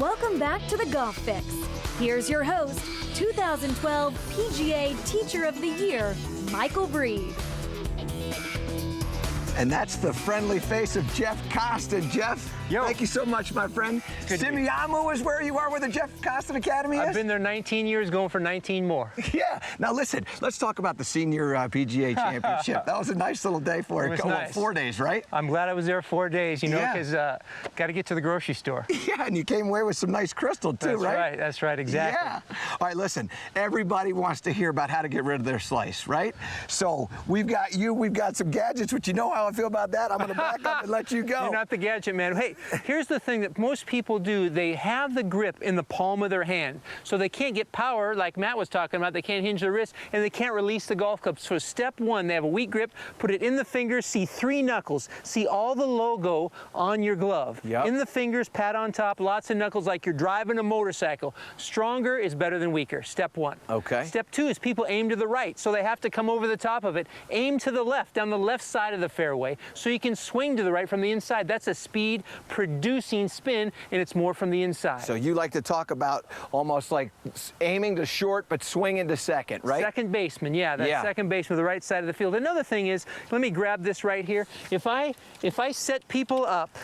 Welcome back to the Golf Fix. Here's your host, 2012 PGA Teacher of the Year, Michael Breed. And that's the friendly face of Jeff Coston. Jeff, thank you so much, my friend. Simiyamu is where you are with the Jeff Coston Academy is? I've been there 19 years, going for 19 more. Yeah. Now listen, let's talk about the Senior PGA Championship. That was a nice little day for it. Nice. 4 days, right? I'm glad I was there 4 days, you know, because got to get to the grocery store. Yeah, and you came away with some nice crystal too, right? That's right, exactly. Yeah. All right, listen, everybody wants to hear about how to get rid of their slice, right? So we've got you, we've got some gadgets, which you know how I feel about that. I'm going to back up and let you go. You're not the gadget man. Hey, here's the thing that most people do. They have the grip in the palm of their hand, so they can't get power like Matt was talking about. They can't hinge their wrist, and they can't release the golf club. So step one, they have a weak grip, put it in the fingers, see 3 knuckles, see all the logo on your glove. Yep. In the fingers, pat on top, lots of knuckles like you're driving a motorcycle. Stronger is better than weaker, step one. Okay. Step two is people aim to the right, so they have to come over the top of it. Aim to the left, down the left side of the fairway, so you can swing to the right from the inside. That's a speed producing spin, and it's more from the inside. So you like to talk about almost like aiming to short but swinging to second, right? Second baseman, second baseman, the right side of the field. Another thing is, let me grab this right here. If I set people up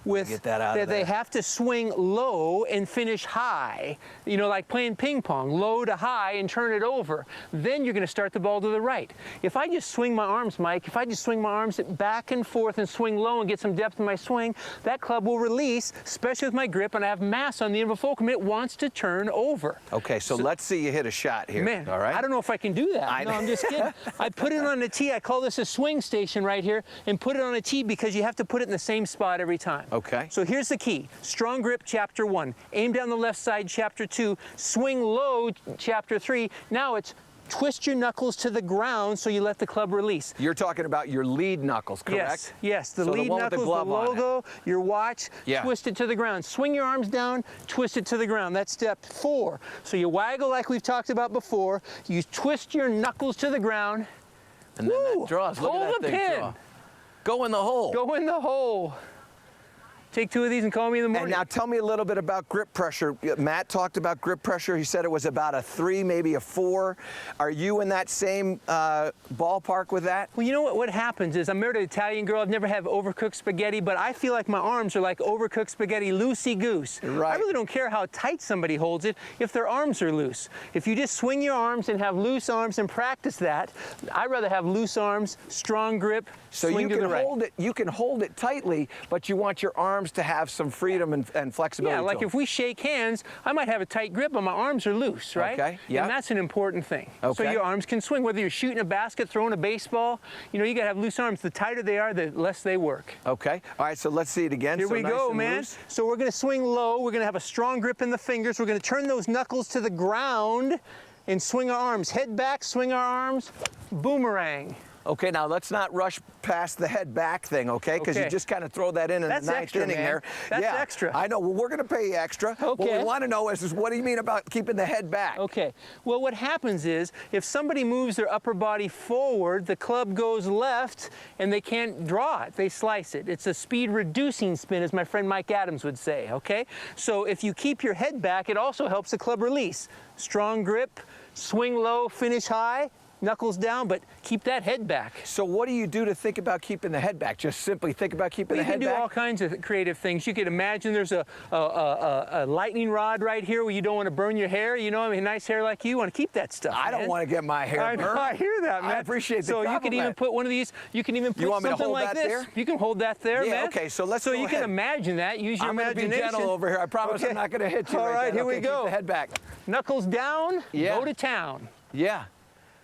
with that they have to swing low and finish high, you know, like playing ping pong, low to high and turn it over, then you're going to start the ball to the right. If I just swing my arms, Mike, if I just swing my arms back and forth and swing low and get some depth in my swing, that club will release, especially with my grip, and I have mass on the end of a fulcrum. It wants to turn over. Okay, so let's see you hit a shot here. Man, all right? I don't know if I can do that. No, I'm just kidding. I put it on a tee. I call this a swing station right here, and put it on a tee because you have to put it in the same spot every time. Okay. So here's the key. Strong grip, chapter 1. Aim down the left side, chapter 2. Swing low, chapter 3. Now it's twist your knuckles to the ground so you let the club release. You're talking about your lead knuckles, correct? Yes. The lead knuckles, the logo, your watch, twist it to the ground. Swing your arms down, twist it to the ground. That's step 4. So you waggle like we've talked about before. You twist your knuckles to the ground. And then that draws. Look at that thing draw. Go in the hole. Go in the hole. Take 2 of these and call me in the morning. And now tell me a little bit about grip pressure. Matt talked about grip pressure. He said it was about a 3, maybe a 4. Are you in that same ballpark with that? Well, you know what happens is I'm married to an Italian girl. I've never had overcooked spaghetti, but I feel like my arms are like overcooked spaghetti, loosey-goose. Right. I really don't care how tight somebody holds it if their arms are loose. If you just swing your arms and have loose arms and practice that, I'd rather have loose arms, strong grip, so swing to the right. You can hold it tightly, but you want your arms to have some freedom and flexibility. Yeah, like if we shake hands, I might have a tight grip, but my arms are loose, right? Okay, yeah. And that's an important thing. Okay. So your arms can swing, whether you're shooting a basket, throwing a baseball, you know, you gotta have loose arms. The tighter they are, the less they work. Okay, all right, so let's see it again. Here we go, man. Loose. So we're gonna swing low, we're gonna have a strong grip in the fingers, we're gonna turn those knuckles to the ground and swing our arms. Head back, swing our arms, boomerang. Okay, now let's not rush past the head back thing, okay? Because you just kind of throw that in the 9th inning there. That's extra. I know. Well, we're going to pay you extra. Okay. What we want to know is what do you mean about keeping the head back? Okay. Well, what happens is if somebody moves their upper body forward, the club goes left and they can't draw it. They slice it. It's a speed reducing spin, as my friend Mike Adams would say, okay? So if you keep your head back, it also helps the club release. Strong grip, swing low, finish high. Knuckles down, but keep that head back. So what do you do to think about keeping the head back? Just simply think about keeping the head back? You can do all kinds of creative things. You could imagine there's a lightning rod right here where you don't want to burn your hair. You know, I mean, nice hair like you want to keep that stuff. I don't want to get my hair burned. I hear that, man. I appreciate the compliment. So you can even put one of these, you can even put something like this. There? You can hold that there, man. Okay, so let's go ahead. you can imagine that. Use your imagination. I'm going to be gentle over here. I promise I'm not going to hit you. All right, here we go. Keep the head back. Knuckles down, go to town. Yeah.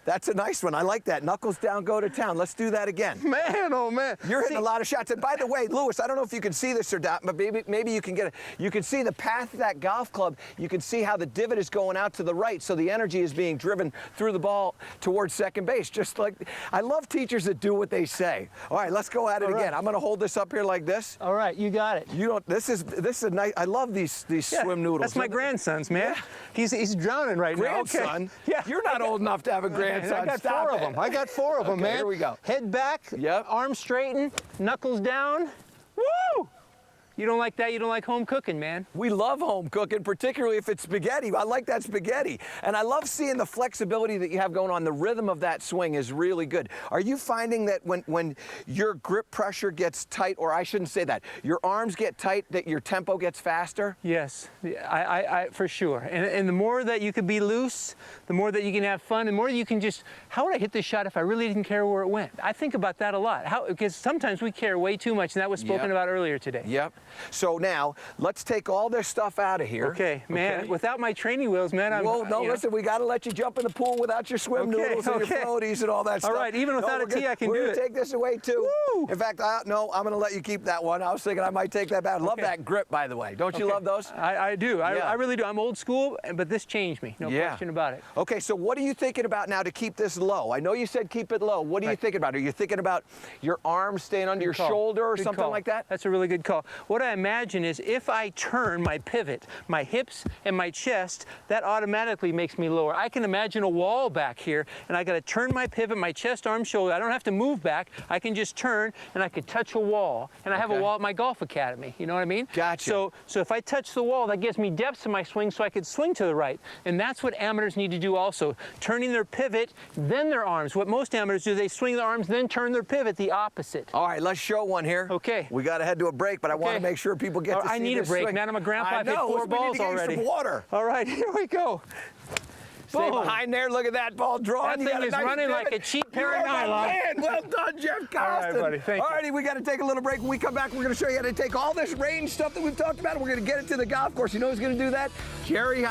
That's a nice one. I like that. Knuckles down, go to town. Let's do that again. Man, oh man. You're hitting a lot of shots. And by the way, Lewis, I don't know if you can see this or not, but maybe you can get it. You can see the path of that golf club. You can see how the divot is going out to the right, so the energy is being driven through the ball towards second base. Just like, I love teachers that do what they say. All right, let's go at it again. I'm going to hold this up here like this. All right, you got it. You don't. This is a nice. I love these swim noodles. That's my grandson's, man. Yeah. He's drowning right now. Grandson? Okay. Yeah. You're not old enough to have a grandson. I got 4 of them. I got 4 of them, man. Here we go. Head back, arms straighten, knuckles down. Woo! You don't like that? You don't like home cooking, man. We love home cooking, particularly if it's spaghetti. I like that spaghetti. And I love seeing the flexibility that you have going on. The rhythm of that swing is really good. Are you finding that when your grip pressure gets tight, or I shouldn't say that, your arms get tight, that your tempo gets faster? Yes, I for sure. And the more that you can be loose, the more that you can have fun, the more you can just, how would I hit this shot if I really didn't care where it went? I think about that a lot. Because sometimes we care way too much, and that was spoken about earlier today. Yep. So now, let's take all this stuff out of here. Okay, man, without my training wheels, man, listen, we got to let you jump in the pool without your swim noodles and your floaties and all that stuff. All right, even without a tee, I can do it. We're going to take this away, too. Woo! In fact, no, I'm going to let you keep that one. I was thinking I might take that back. I love that grip, by the way. Don't you love those? I do. I really do. I'm old school, but this changed me. No question about it. Okay, so what are you thinking about now to keep this low? I know you said keep it low. What are you thinking about? Are you thinking about your arms staying under your shoulder or something like that? That's a really good call. What I imagine is if I turn my pivot, my hips and my chest, that automatically makes me lower. I can imagine a wall back here, and I got to turn my pivot, my chest, arm, shoulder. I don't have to move back. I can just turn, and I could touch a wall. And I have a wall at my golf academy. You know what I mean? Gotcha. So if I touch the wall, that gives me depth to my swing, so I could swing to the right. And that's what amateurs need to do also. Turning their pivot, then their arms. What most amateurs do, they swing their arms, then turn their pivot, the opposite. All right, let's show one here. Okay. We got to head to a break, but I want to make sure people get to see this I need a break, swing. man. I'm a grandpa. I've hit 4 balls already. Some water. All right, here we go. Stay behind there. Look at that ball drawn. That thing is running like a cheap pair of nylon. Man, well done, Jeff Coston. All right, buddy. Thank you. All righty, we got to take a little break. When we come back, we're going to show you how to take all this range stuff that we've talked about, and we're going to get it to the golf course. You know who's going to do that? Jerry.